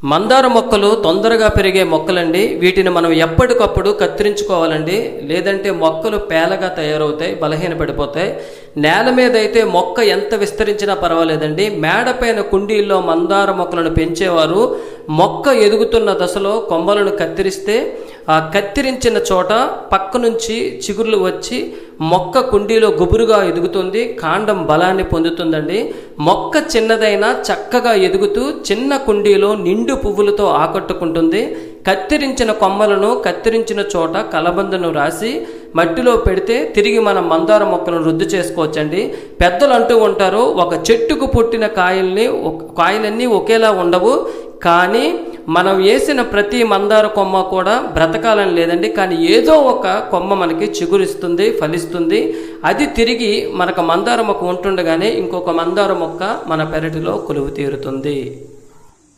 మందార మొక్కలు తొందరగా పెరిగే మొక్కలండి. వీటిని మనం ఎప్పటికప్పుడు కత్తిరించుకోవాలండి, లేదంటే మొక్కలు పేలగా తయారవుతాయి, బలహీనపడిపోతాయి. నేల మీద అయితే మొక్క ఎంత విస్తరించినా పర్వాలేదండి. మేడపైన కుండీల్లో మందార మొక్కలను పెంచేవారు మొక్క ఎదుగుతున్న దశలో కొమ్మలను కత్తిరిస్తే ఆ కత్తిరించిన చోట పక్క నుంచి చిగుర్లు వచ్చి మొక్క కుండీలో గుబురుగా ఎదుగుతుంది, కాండం బలాన్ని పొందుతుందండి. మొక్క చిన్నదైనా చక్కగా ఎదుగుతూ చిన్న కుండీలో నిండు పువ్వులతో ఆకట్టుకుంటుంది. కత్తిరించిన కొమ్మలను కత్తిరించిన చోట కలబందను రాసి మట్టిలో పెడితే తిరిగి మనం మందార మొక్కలను రుద్దు చేసుకోవచ్చండి. పెద్దలు అంటూ ఉంటారు, ఒక చెట్టుకు పుట్టిన కాయలన్నీ ఒకేలా ఉండవు, కానీ మనం వేసిన ప్రతి మందార కొమ్మ కూడా బ్రతకాలని లేదండి. కానీ ఏదో ఒక కొమ్మ మనకి చిగురిస్తుంది, ఫలిస్తుంది. అది తిరిగి మనకు మందార మొక్క ఉంటుండగానే ఇంకొక మందార మొక్క మన పెరటిలో కొలువు తీరుతుంది.